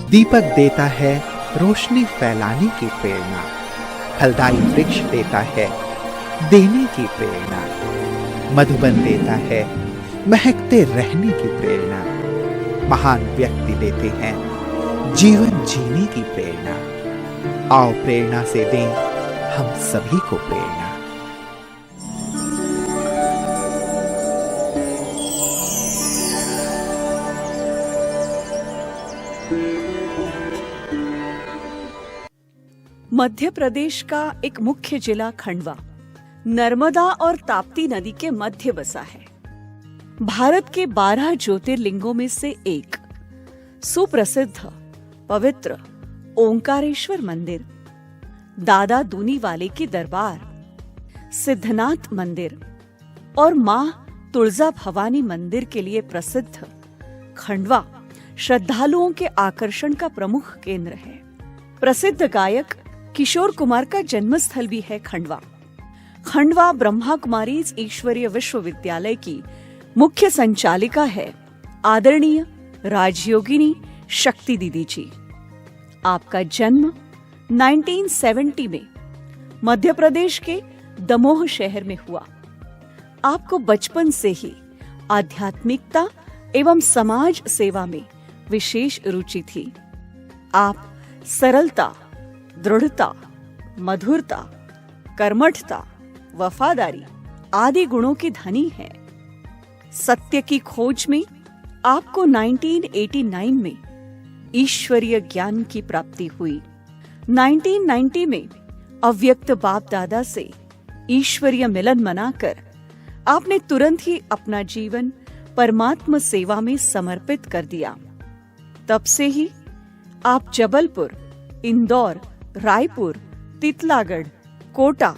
दीपक देता है रोशनी फैलाने की प्रेरणा, फलदायी वृक्ष देता है देने की प्रेरणा, मधुबन देता है महकते रहने की प्रेरणा, महान व्यक्ति देते हैं जीवन जीने की प्रेरणा। आओ प्रेरणा से दें हम सभी को प्रेरणा। मध्य प्रदेश का एक मुख्य जिला खंडवा नर्मदा और ताप्ती नदी के मध्य बसा है। भारत के 12 ज्योतिर्लिंगों में से एक सुप्रसिद्ध पवित्र ओंकारेश्वर मंदिर, दादा दूनीवाले की दरबार, सिद्धनाथ मंदिर और मां तुलजा भवानी मंदिर के लिए प्रसिद्ध खंडवा श्रद्धालुओं के आकर्षण का प्रमुख केंद्र है। प्रसिद्ध गायक किशोर कुमार का जन्मस्थल भी है खंडवा। खंडवा ब्रह्मा कुमारीज ईश्वरीय विश्वविद्यालय की मुख्य संचालिका है आदरणीय राजयोगिनी शक्ति दीदी जी। आपका जन्म 1970 में मध्य प्रदेश के दमोह शहर में हुआ। आपको बचपन से ही आध्यात्मिकता एवं समाज सेवा में विशेष रुचि थी। आप सरलता, दृढ़ता, मधुरता, कर्मठता, वफादारी आदि गुणों की धनी है। सत्य की खोज में आपको 1989 में ईश्वरीय ज्ञान की प्राप्ति हुई। 1990 में अव्यक्त बाप दादा से ईश्वरीय मिलन मनाकर आपने तुरंत ही अपना जीवन परमात्मा सेवा में समर्पित कर दिया। तब से ही आप जबलपुर, इंदौर, रायपुर, तितलागढ़, कोटा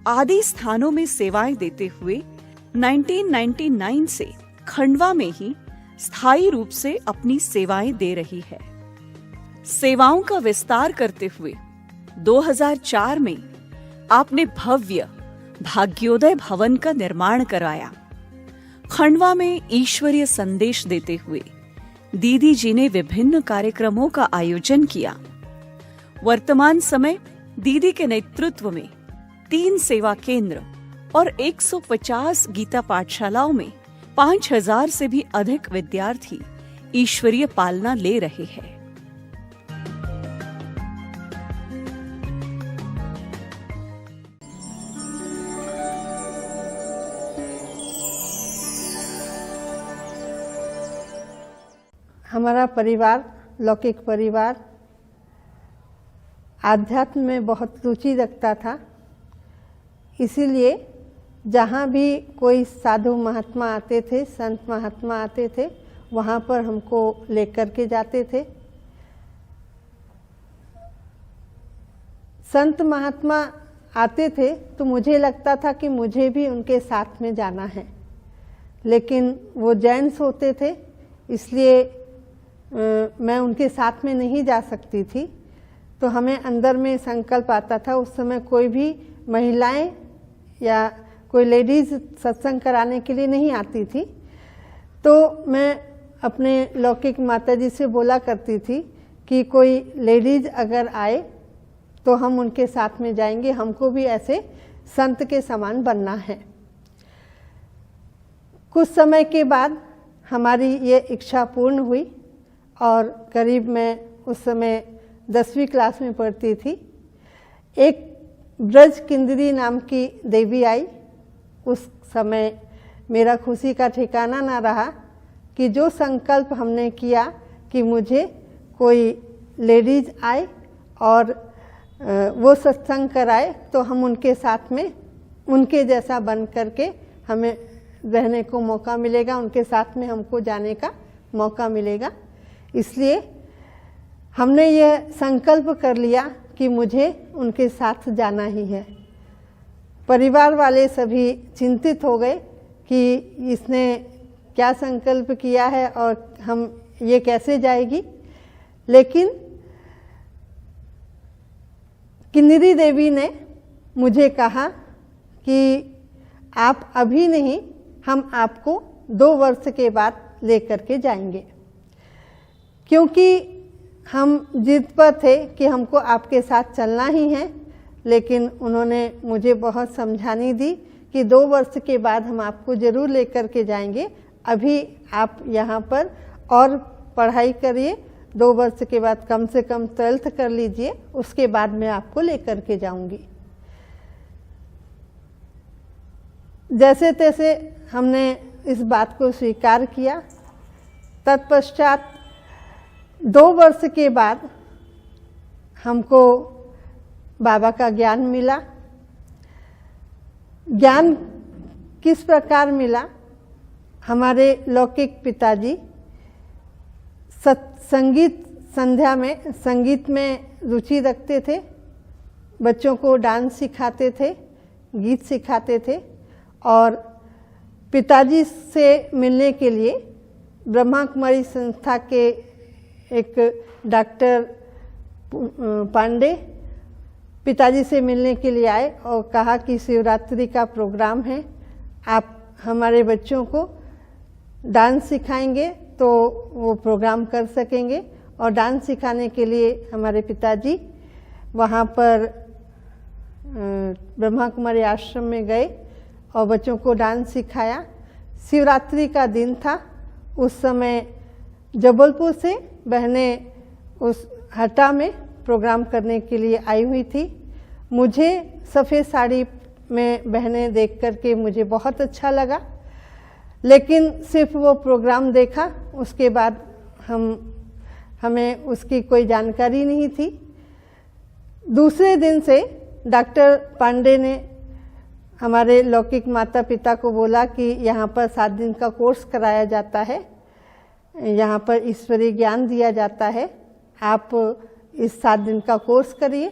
आदि स्थानों में सेवाएं देते हुए 1999 से खंडवा में ही स्थायी रूप से अपनी सेवाएं दे रही है। सेवाओं का विस्तार करते हुए 2004 में आपने भव्य भाग्योदय भवन का निर्माण कराया। खंडवा में ईश्वरीय संदेश देते हुए दीदी जी ने विभिन्न कार्यक्रमों का आयोजन किया। वर्तमान समय दीदी के नेतृत्व में 3 सेवा केंद्र और 150 गीता पाठशालाओं में 5000 से भी अधिक विद्यार्थी ईश्वरीय पालना ले रहे हैं। हमारा परिवार लौकिक परिवार आध्यात्म में बहुत रुचि रखता था। इसीलिए जहाँ भी कोई साधु महात्मा आते थे, संत महात्मा आते थे, वहाँ पर हमको लेकर के जाते थे। संत महात्मा आते थे तो मुझे लगता था कि मुझे भी उनके साथ में जाना है, लेकिन वो जेंट्स होते थे, इसलिए मैं उनके साथ में नहीं जा सकती थी। तो हमें अंदर में संकल्प आता था। उस समय कोई भी महिलाएं या कोई लेडीज सत्संग कराने के लिए नहीं आती थी। तो मैं अपने लौकिक माता जी से बोला करती थी कि कोई लेडीज अगर आए तो हम उनके साथ में जाएंगे, हमको भी ऐसे संत के समान बनना है। कुछ समय के बाद हमारी ये इच्छा पूर्ण हुई और करीब मैं उस समय 10वीं क्लास में पढ़ती थी। एक ब्रज किंदरी नाम की देवी आई। उस समय मेरा खुशी का ठिकाना ना रहा कि जो संकल्प हमने किया कि मुझे कोई लेडीज आए और वो सत्संग कराए तो हम उनके साथ में उनके जैसा बन करके हमें रहने को मौका मिलेगा, उनके साथ में हमको जाने का मौका मिलेगा। इसलिए हमने यह संकल्प कर लिया कि मुझे उनके साथ जाना ही है। परिवार वाले सभी चिंतित हो गए कि इसने क्या संकल्प किया है और हम ये कैसे जाएगी। लेकिन किन्नरी देवी ने मुझे कहा कि आप अभी नहीं, हम आपको 2 वर्ष के बाद लेकर के जाएंगे, क्योंकि हम जिद पर थे कि हमको आपके साथ चलना ही है, लेकिन उन्होंने मुझे बहुत समझानी दी कि 2 वर्ष के बाद हम आपको ज़रूर लेकर के जाएंगे, अभी आप यहाँ पर और पढ़ाई करिए, 2 वर्ष के बाद कम से कम 12th कर लीजिए, उसके बाद मैं आपको लेकर के जाऊंगी। जैसे तैसे हमने इस बात को स्वीकार किया। तत्पश्चात 2 वर्ष के बाद हमको बाबा का ज्ञान मिला। ज्ञान किस प्रकार मिला? हमारे लौकिक पिताजी संगीत संध्या में संगीत में रुचि रखते थे, बच्चों को डांस सिखाते थे, गीत सिखाते थे, और पिताजी से मिलने के लिए ब्रह्मा कुमारी संस्था के एक डॉक्टर पांडे पिताजी से मिलने के लिए आए और कहा कि शिवरात्रि का प्रोग्राम है, आप हमारे बच्चों को डांस सिखाएंगे तो वो प्रोग्राम कर सकेंगे। और डांस सिखाने के लिए हमारे पिताजी वहाँ पर ब्रह्मा कुमारी आश्रम में गए और बच्चों को डांस सिखाया। शिवरात्रि का दिन था, उस समय जबलपुर से बहनें उस हटा में प्रोग्राम करने के लिए आई हुई थी। मुझे सफ़ेद साड़ी में बहनें देख कर के मुझे बहुत अच्छा लगा, लेकिन सिर्फ वो प्रोग्राम देखा, उसके बाद हमें उसकी कोई जानकारी नहीं थी। दूसरे दिन से डॉक्टर पांडे ने हमारे लौकिक माता पिता को बोला कि यहाँ पर 7 दिन का कोर्स कराया जाता है, यहाँ पर ईश्वरीय ज्ञान दिया जाता है, आप इस 7 दिन का कोर्स करिए।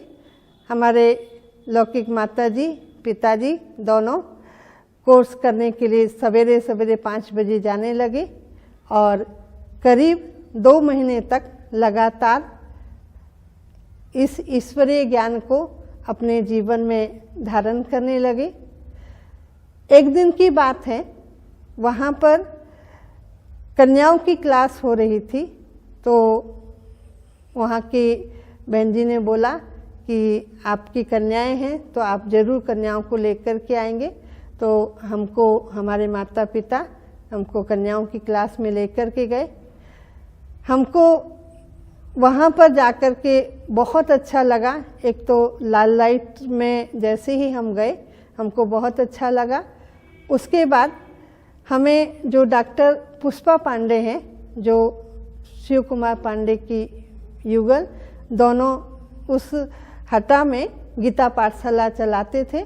हमारे लौकिक माताजी पिताजी दोनों कोर्स करने के लिए सवेरे सवेरे 5 बजे जाने लगे और करीब 2 महीने तक लगातार इस ईश्वरीय ज्ञान को अपने जीवन में धारण करने लगे। एक दिन की बात है, वहाँ पर कन्याओं की क्लास हो रही थी, तो वहाँ की बहन जी ने बोला कि आपकी कन्याएं हैं तो आप ज़रूर कन्याओं को लेकर के आएंगे। तो हमको हमारे माता पिता हमको कन्याओं की क्लास में लेकर के गए। हमको वहाँ पर जाकर के बहुत अच्छा लगा। एक तो लाल लाइट में जैसे ही हम गए हमको बहुत अच्छा लगा। उसके बाद हमें जो डॉक्टर पुष्पा पांडे हैं, जो शिव कुमार पांडे की युगल, दोनों उस हटा में गीता पाठशाला चलाते थे।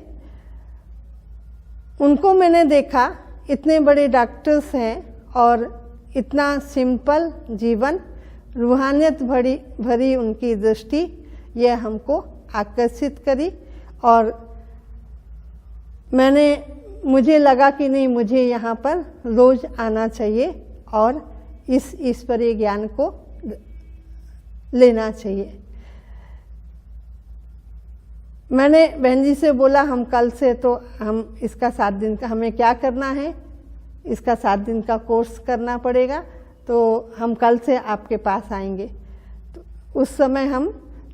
उनको मैंने देखा, इतने बड़े डॉक्टर्स हैं और इतना सिंपल जीवन, रूहानियत भरी उनकी दृष्टि, यह हमको आकर्षित करी। और मुझे लगा कि नहीं, मुझे यहाँ पर रोज आना चाहिए और इस ईश्वरीय ज्ञान को लेना चाहिए। मैंने बहन जी से बोला हम कल से तो हम इसका 7 दिन का हमें क्या करना है, इसका 7 दिन का कोर्स करना पड़ेगा, तो हम कल से आपके पास आएंगे। तो उस समय हम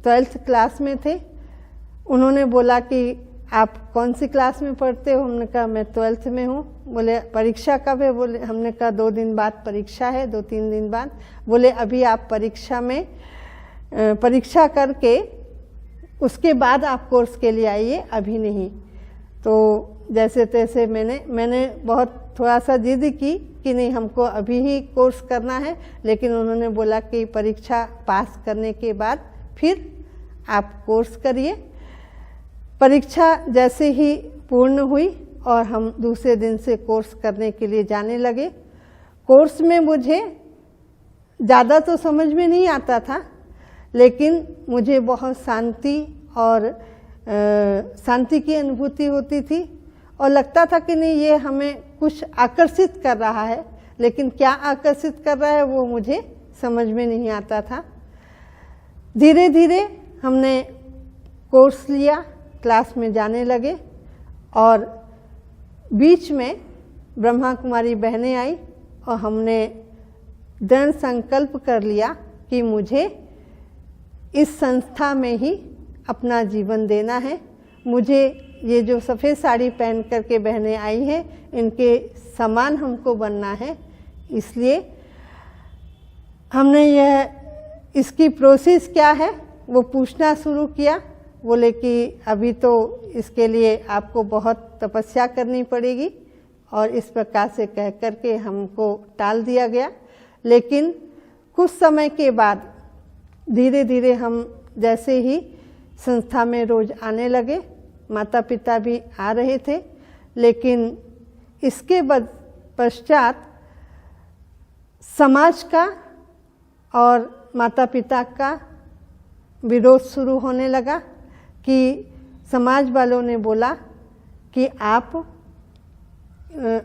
12th क्लास में थे। उन्होंने बोला कि आप कौन सी क्लास में पढ़ते हो? हमने कहा मैं 12th में हूँ। बोले परीक्षा कब है? बोले हमने कहा 2 दिन बाद परीक्षा है, 2-3 दिन बाद। बोले अभी आप परीक्षा करके उसके बाद आप कोर्स के लिए आइए, अभी नहीं। तो जैसे तैसे मैंने बहुत थोड़ा सा जिद की कि नहीं, हमको अभी ही कोर्स करना है, लेकिन उन्होंने बोला कि परीक्षा पास करने के बाद फिर आप कोर्स करिए। परीक्षा जैसे ही पूर्ण हुई और हम दूसरे दिन से कोर्स करने के लिए जाने लगे। कोर्स में मुझे ज़्यादा तो समझ में नहीं आता था, लेकिन मुझे बहुत शांति और शांति की अनुभूति होती थी और लगता था कि नहीं, ये हमें कुछ आकर्षित कर रहा है, लेकिन क्या आकर्षित कर रहा है वो मुझे समझ में नहीं आता था। धीरे धीरे हमने कोर्स लिया, क्लास में जाने लगे और बीच में ब्रह्मा कुमारी बहनें आई और हमने दृढ़ संकल्प कर लिया कि मुझे इस संस्था में ही अपना जीवन देना है। मुझे ये जो सफ़ेद साड़ी पहन करके बहनें आई हैं, इनके समान हमको बनना है। इसलिए हमने इसकी प्रोसेस क्या है वो पूछना शुरू किया। बोले कि अभी तो इसके लिए आपको बहुत तपस्या करनी पड़ेगी, और इस प्रकार से कह करके हमको टाल दिया गया। लेकिन कुछ समय के बाद धीरे धीरे हम जैसे ही संस्था में रोज आने लगे, माता पिता भी आ रहे थे, लेकिन इसके पश्चात समाज का और माता पिता का विरोध शुरू होने लगा कि समाज वालों ने बोला कि आप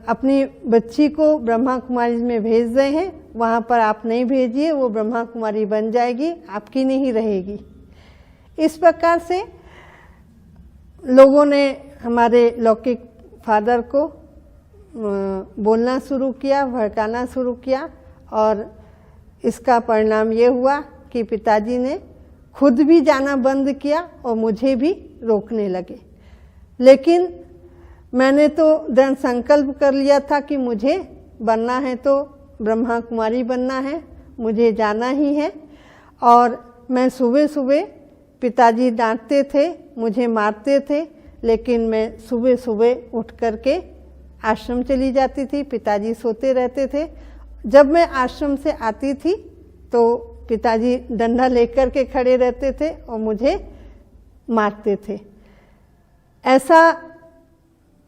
अपनी बच्ची को ब्रह्मा कुमारी में भेज रहे हैं, वहाँ पर आप नहीं भेजिए, वो ब्रह्मा कुमारी बन जाएगी, आपकी नहीं रहेगी। इस प्रकार से लोगों ने हमारे लौकिक फादर को बोलना शुरू किया, भड़काना शुरू किया, और इसका परिणाम ये हुआ कि पिताजी ने खुद भी जाना बंद किया और मुझे भी रोकने लगे। लेकिन मैंने तो दृढ़ संकल्प कर लिया था कि मुझे बनना है तो ब्रह्मा कुमारी बनना है, मुझे जाना ही है। और मैं सुबह सुबह, पिताजी डांटते थे, मुझे मारते थे, लेकिन मैं सुबह सुबह उठ करके आश्रम चली जाती थी। पिताजी सोते रहते थे। जब मैं आश्रम से आती थी तो पिताजी डंडा लेकर के खड़े रहते थे और मुझे मारते थे। ऐसा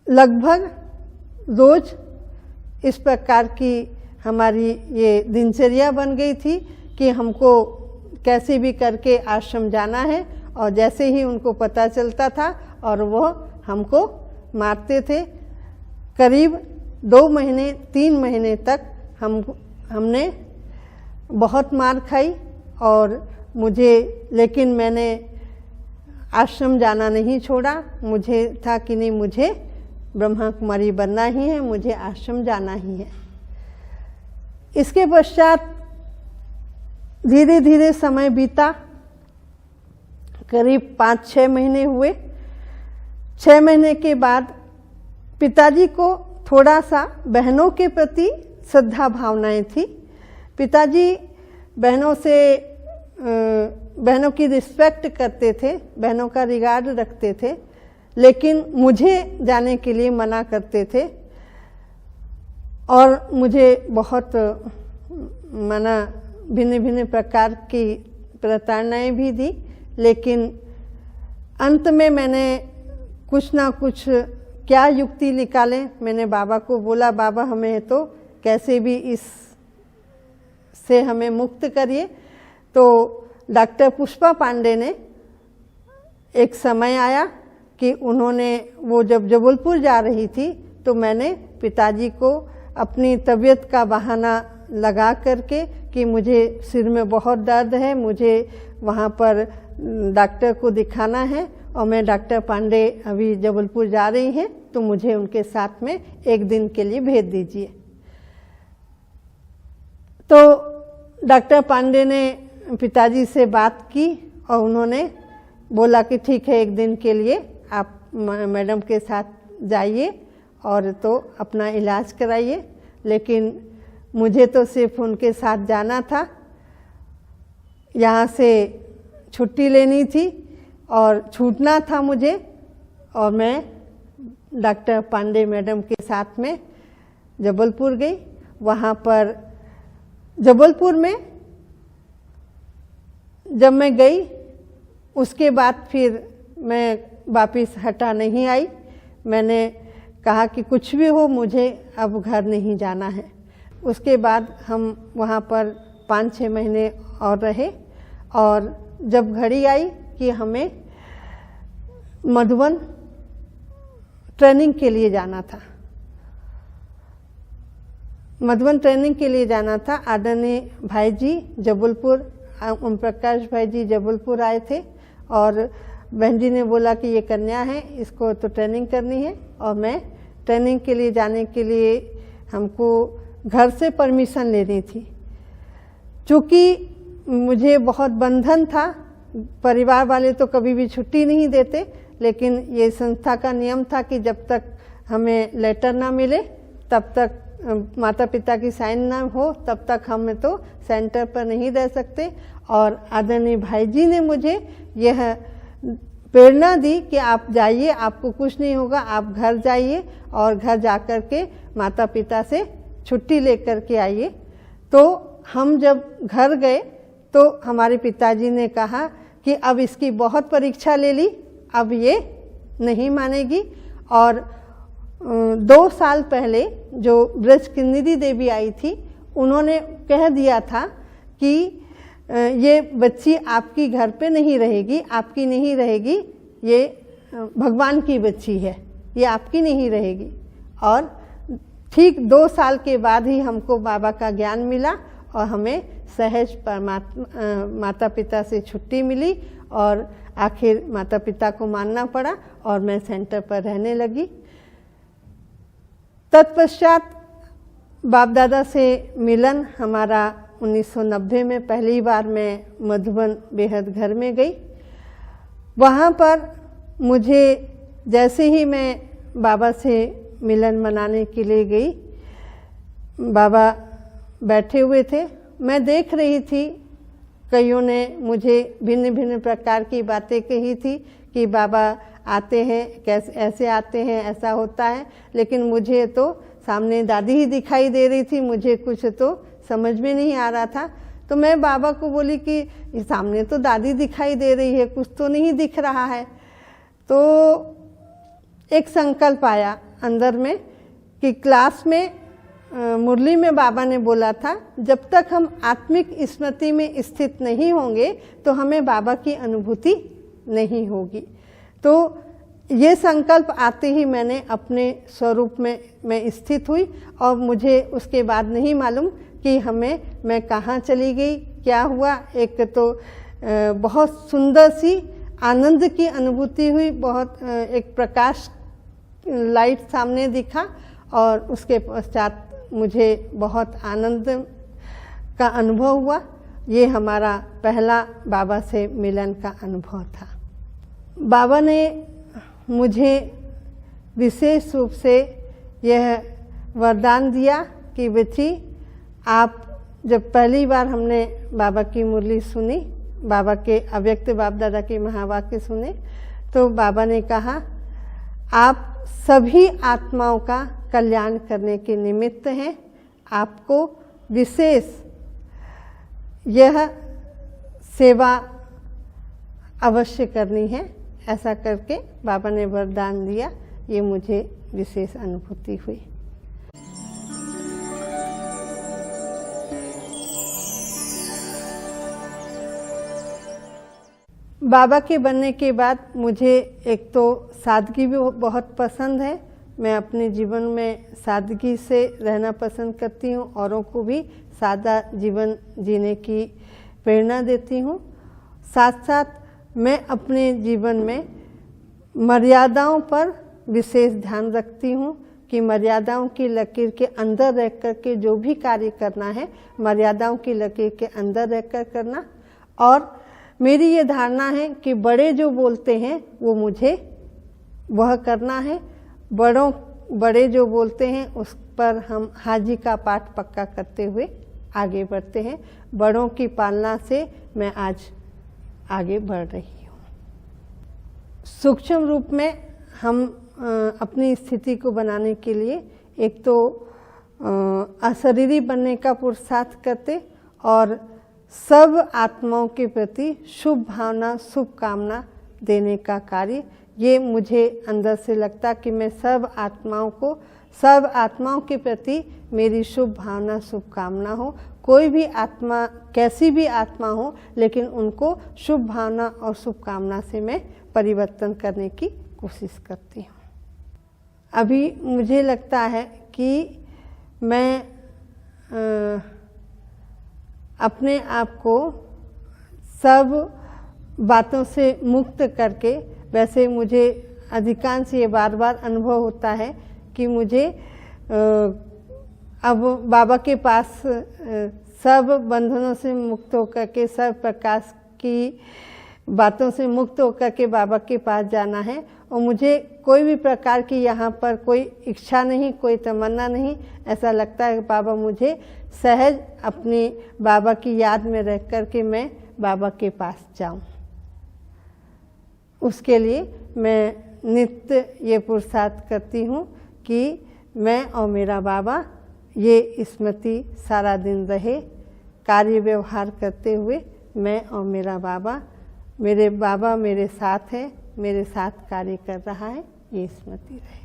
लगभग रोज इस प्रकार की हमारी ये दिनचर्या बन गई थी कि हमको कैसे भी करके आश्रम जाना है, और जैसे ही उनको पता चलता था और वो हमको मारते थे। करीब 2 महीने 3 महीने तक हमने बहुत मार खाई, और लेकिन मैंने आश्रम जाना नहीं छोड़ा। मुझे था कि नहीं, मुझे ब्रह्मा कुमारी बनना ही है, मुझे आश्रम जाना ही है। इसके पश्चात धीरे धीरे समय बीता, करीब 5-6 महीने हुए। 6 महीने के बाद पिताजी को थोड़ा सा बहनों के प्रति श्रद्धा भावनाएं थी। पिताजी बहनों की रिस्पेक्ट करते थे, बहनों का रिगार्ड रखते थे, लेकिन मुझे जाने के लिए मना करते थे। और मुझे बहुत भिन्न भिन्न प्रकार की प्रताड़नाएं भी दी। लेकिन अंत में मैंने कुछ ना कुछ क्या युक्ति निकाले। मैंने बाबा को बोला, बाबा हमें तो कैसे भी इस से हमें मुक्त करिए। तो डॉक्टर पुष्पा पांडे ने एक समय आया कि उन्होंने, वो जब जबलपुर जा रही थी तो मैंने पिताजी को अपनी तबीयत का बहाना लगा करके कि मुझे सिर में बहुत दर्द है, मुझे वहाँ पर डॉक्टर को दिखाना है और मैं डॉक्टर पांडे अभी जबलपुर जा रही हैं, तो मुझे उनके साथ में 1 दिन के लिए भेज दीजिए। तो डॉक्टर पांडे ने पिताजी से बात की और उन्होंने बोला कि ठीक है, 1 दिन के लिए आप मैडम के साथ जाइए और तो अपना इलाज कराइए। लेकिन मुझे तो सिर्फ उनके साथ जाना था, यहाँ से छुट्टी लेनी थी और छूटना था मुझे, और मैं डॉक्टर पांडे मैडम के साथ में जबलपुर गई। वहाँ पर जबलपुर में जब मैं गई, उसके बाद फिर मैं वापस हटा नहीं आई। मैंने कहा कि कुछ भी हो, मुझे अब घर नहीं जाना है। उसके बाद हम वहाँ पर 5-6 महीने और रहे, और जब घड़ी आई कि हमें मधुबन ट्रेनिंग के लिए जाना था, मधुबन ट्रेनिंग के लिए जाना था। आदरणीय भाई जी जबलपुर, ओम प्रकाश भाई जी जबलपुर आए थे, और बहन जी ने बोला कि ये कन्या है, इसको तो ट्रेनिंग करनी है। और मैं ट्रेनिंग के लिए जाने के लिए हमको घर से परमिशन लेनी थी। चूँकि मुझे बहुत बंधन था, परिवार वाले तो कभी भी छुट्टी नहीं देते, लेकिन ये संस्था का नियम था कि जब तक हमें लेटर ना मिले, तब तक माता पिता की साइन ना हो, तब तक हम तो सेंटर पर नहीं रह सकते। और आदरणीय भाई जी ने मुझे यह प्रेरणा दी कि आप जाइए, आपको कुछ नहीं होगा, आप घर जाइए और घर जाकर के माता पिता से छुट्टी लेकर के आइए। तो हम जब घर गए तो हमारे पिताजी ने कहा कि अब इसकी बहुत परीक्षा ले ली, अब ये नहीं मानेगी। और 2 साल पहले जो ब्रज किन्नरी देवी आई थी, उन्होंने कह दिया था कि ये बच्ची आपकी घर पे नहीं रहेगी, आपकी नहीं रहेगी, ये भगवान की बच्ची है, ये आपकी नहीं रहेगी। और ठीक 2 साल के बाद ही हमको बाबा का ज्ञान मिला और हमें सहज परमात्मा माता पिता से छुट्टी मिली और आखिर माता पिता को मानना पड़ा और मैं सेंटर पर रहने लगी। तत्पश्चात बाप दादा से मिलन हमारा 1990 में पहली बार मैं मधुबन बेहद घर में गई। वहाँ पर मुझे जैसे ही मैं बाबा से मिलन मनाने के लिए गई, बाबा बैठे हुए थे, मैं देख रही थी कईयों ने मुझे भिन्न भिन्न प्रकार की बातें कही थी कि बाबा आते हैं, कैसे ऐसे आते हैं, ऐसा होता है, लेकिन मुझे तो सामने दादी ही दिखाई दे रही थी, मुझे कुछ तो समझ में नहीं आ रहा था। तो मैं बाबा को बोली कि सामने तो दादी दिखाई दे रही है, कुछ तो नहीं दिख रहा है। तो एक संकल्प आया अंदर में कि क्लास में मुरली में बाबा ने बोला था, जब तक हम आत्मिक स्मृति में स्थित नहीं होंगे तो हमें बाबा की अनुभूति नहीं होगी। तो ये संकल्प आते ही मैंने अपने स्वरूप में मैं स्थित हुई और मुझे उसके बाद नहीं मालूम कि मैं कहाँ चली गई, क्या हुआ। एक तो बहुत सुंदर सी आनंद की अनुभूति हुई, बहुत एक प्रकाश लाइट सामने दिखा और उसके पश्चात मुझे बहुत आनंद का अनुभव हुआ। ये हमारा पहला बाबा से मिलन का अनुभव था। बाबा ने मुझे विशेष रूप से यह वरदान दिया कि बेटी, आप जब पहली बार हमने बाबा की मुरली सुनी, बाबा के अव्यक्त बाप दादा के महावाक्य सुने, तो बाबा ने कहा आप सभी आत्माओं का कल्याण करने के निमित्त हैं, आपको विशेष यह सेवा अवश्य करनी है। ऐसा करके बाबा ने वरदान दिया। ये मुझे विशेष अनुभूति हुई। बाबा के बनने के बाद मुझे एक तो सादगी भी बहुत पसंद है। मैं अपने जीवन में सादगी से रहना पसंद करती हूँ, औरों को भी सादा जीवन जीने की प्रेरणा देती हूँ। साथ साथ मैं अपने जीवन में मर्यादाओं पर विशेष ध्यान रखती हूँ कि मर्यादाओं की लकीर के अंदर रह कर के जो भी कार्य करना है, मर्यादाओं की लकीर के अंदर रह कर करना। और मेरी ये धारणा है कि बड़े जो बोलते हैं वो मुझे वह करना है। बड़े जो बोलते हैं उस पर हम हाजी का पाठ पक्का करते हुए आगे बढ़ते हैं। बड़ों की पालना से मैं आज आगे बढ़ रही हूँ। सूक्ष्म रूप में हम अपनी स्थिति को बनाने के लिए एक तो अशरीरी बनने का पुरुषार्थ करते और सब आत्माओं के प्रति शुभ भावना, शुभकामना देने का कार्य, ये मुझे अंदर से लगता कि मैं सब आत्माओं के प्रति मेरी शुभ भावना, शुभकामना हो। कोई भी आत्मा, कैसी भी आत्मा हो, लेकिन उनको शुभ भावना और शुभकामना से मैं परिवर्तन करने की कोशिश करती हूँ। अभी मुझे लगता है कि मैं अपने आप को सब बातों से मुक्त करके, वैसे मुझे अधिकांश ये बार बार अनुभव होता है कि मुझे अब बाबा के पास सब बंधनों से मुक्त होकर के सब प्रकाश की बातों से मुक्त होकर के बाबा के पास जाना है। और मुझे कोई भी प्रकार की यहाँ पर कोई इच्छा नहीं, कोई तमन्ना नहीं। ऐसा लगता है कि बाबा मुझे सहज अपनी बाबा की याद में रह कर के मैं बाबा के पास जाऊँ। उसके लिए मैं नित्य ये पुरुषार्थ करती हूँ कि मैं और मेरा बाबा ये स्मृति सारा दिन रहे। कार्य व्यवहार करते हुए मैं और मेरा बाबा मेरे साथ है, मेरे साथ कार्य कर रहा है, ये स्मृति रहे।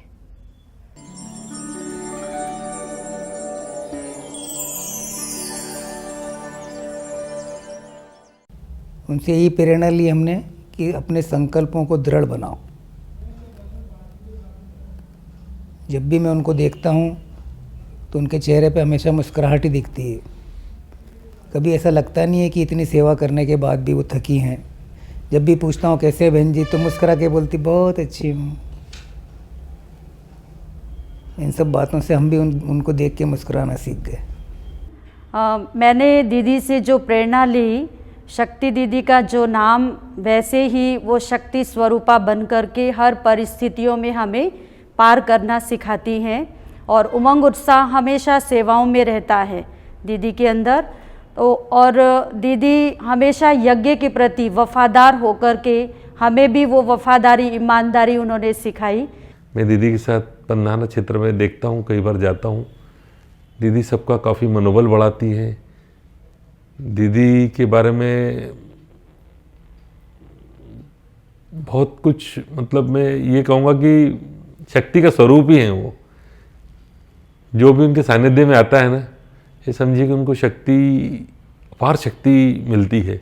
उनसे यही प्रेरणा ली हमने कि अपने संकल्पों को दृढ़ बनाओ। जब भी मैं उनको देखता हूँ तो उनके चेहरे पे हमेशा मुस्कुराहट ही दिखती है। कभी ऐसा लगता नहीं है कि इतनी सेवा करने के बाद भी वो थकी हैं। जब भी पूछता हूँ कैसे बहन जी, तो मुस्कुरा के बोलती बहुत अच्छी हूँ। इन सब बातों से हम भी उनको देख के मुस्कुराना सीख गए। मैंने दीदी से जो प्रेरणा ली, शक्ति दीदी का जो नाम वैसे ही वो शक्ति स्वरूपा बन कर के हर परिस्थितियों में हमें पार करना सिखाती हैं। और उमंग उत्साह हमेशा सेवाओं में रहता है दीदी के अंदर। तो और दीदी हमेशा यज्ञ के प्रति वफादार होकर के हमें भी वो वफादारी, ईमानदारी उन्होंने सिखाई। मैं दीदी के साथ पंधाना क्षेत्र में देखता हूँ, कई बार जाता हूँ। दीदी सबका काफ़ी मनोबल बढ़ाती हैं। दीदी के बारे में बहुत कुछ, मतलब मैं ये कहूँगा कि शक्ति का स्वरूप ही है वो। जो भी उनके सानिध्य में आता है ना, ये समझिए कि उनको शक्ति, अपार शक्ति मिलती है।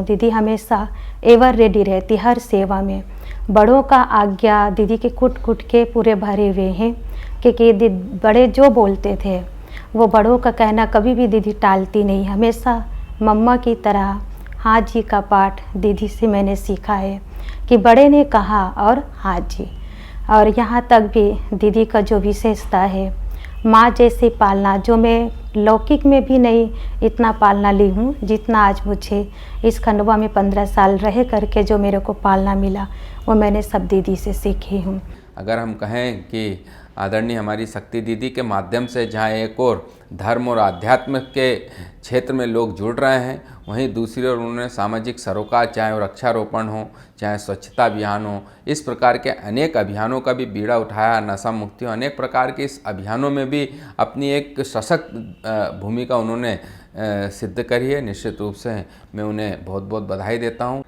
दीदी हमेशा एवर रेडी रहती हर सेवा में। बड़ों का आज्ञा दीदी के कुट कुट के पूरे भरे हुए हैं, क्योंकि बड़े जो बोलते थे वो बड़ों का कहना कभी भी दीदी टालती नहीं। हमेशा मम्मा की तरह हाँ जी का पाठ दीदी से मैंने सीखा है कि बड़े ने कहा और हाँ जी। और यहाँ तक भी दीदी का जो विशेषता है, माँ जैसी पालना, जो मैं लौकिक में भी नहीं इतना पालना ली हूँ जितना आज मुझे इस खंडवा में 15 साल रह करके जो मेरे को पालना मिला, वो मैंने सब दीदी से सीखी हूँ। अगर हम कहें कि आदरणीय हमारी शक्ति दीदी के माध्यम से जहाँ एक और धर्म और आध्यात्म के क्षेत्र में लोग जुड़ रहे हैं, वहीं दूसरी ओर उन्होंने सामाजिक सरोकार, चाहे वृक्षारोपण हो, चाहे स्वच्छता अभियान हो, इस प्रकार के अनेक अभियानों का भी बीड़ा उठाया। नशा मुक्ति हो, अनेक प्रकार के इस अभियानों में भी अपनी एक सशक्त भूमिका उन्होंने सिद्ध करी है। निश्चित रूप से मैं उन्हें बहुत बहुत बधाई देता हूँ।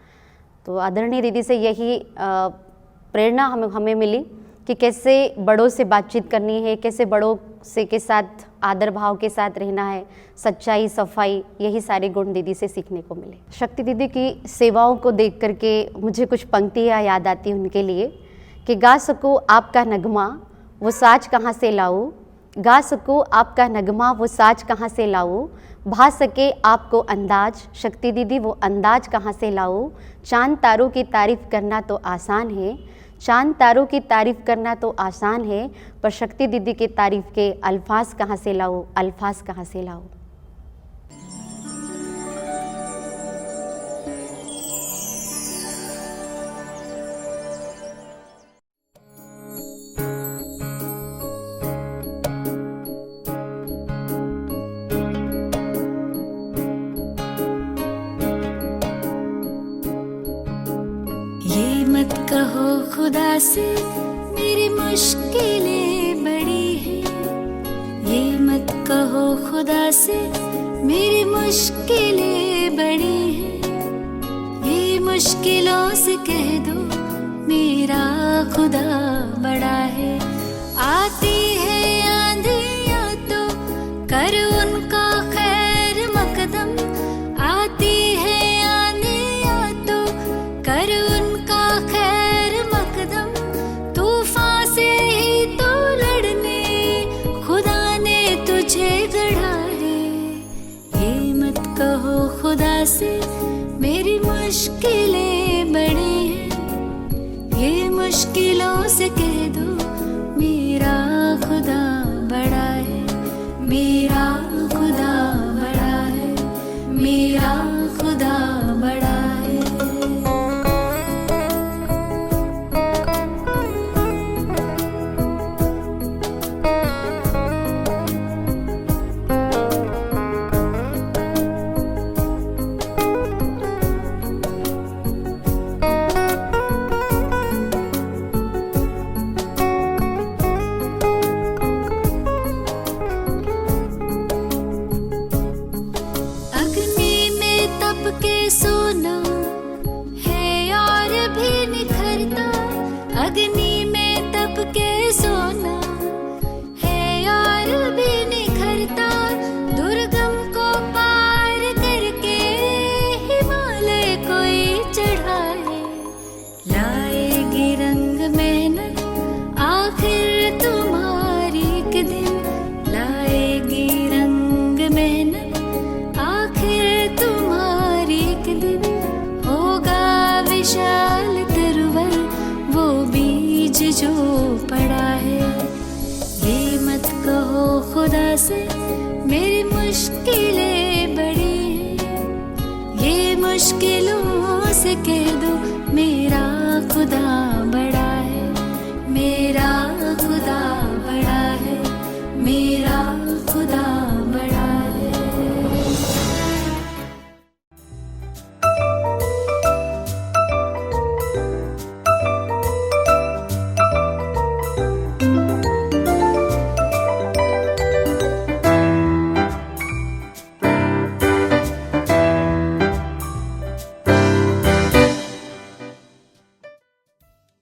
तो आदरणीय दीदी से यही प्रेरणा हमें मिली कि कैसे बड़ों से बातचीत करनी है, कैसे बड़ों से के साथ आदर भाव के साथ रहना है, सच्चाई, सफाई, यही सारे गुण दीदी से सीखने को मिले। शक्ति दीदी की सेवाओं को देख करके मुझे कुछ पंक्तियाँ याद आती हैं उनके लिए कि गा सकूँ आपका नगमा वो साज कहाँ से लाऊं, गा सकूँ आपका नगमा वो साज कहाँ से लाऊं, भा सके आपको अंदाज, शक्ति दीदी वो अंदाज कहाँ से लाऊं, चांद तारों की तारीफ़ करना तो आसान है, चांद तारों की तारीफ़ करना तो आसान है, पर शक्ति दीदी की तारीफ़ के अल्फाज कहाँ से लाऊं, अल्फाज कहाँ से लाऊं। ये मत कहो खुदा से मेरी मुश्किलें बड़ी हैं, ये मत कहो खुदा से मेरी मुश्किलें बड़ी हैं, ये मुश्किलों से कह दो मेरा खुदा बड़ा है। आती है आंधियाँ तो कर उनका खैर मकदम, आती है आंधियाँ तो कर उनका खैर मकदम। तूफान से ही तो लड़ने खुदा ने तुझे गढ़ा है। ये मत कहो खुदा से मेरी मुश्किलें बड़ी हैं, ये मुश्किलों से कह दो मेरा खुदा बड़ा है। मेरा खुदा बड़ा है, मेरा खुदा बड़ा है। अग्नि में तप के सोना है और भी निखरता, अग्नि में तप के सोना है और भी निखरता। दुर्गम को पार करके हिमालय कोई चढ़ा है। लाएगी रंग मेहनत आखिर तुम्हारी एक दिन, लाएगी रंग मेहनत आखिर तुम्हारी एक दिन। होगा विशाल तरवर वो बीज जो पड़ा है। ये मत कहो खुदा से मेरी मुश्किलें बड़ी हैं, ये मुश्किलों से कह दो मेरा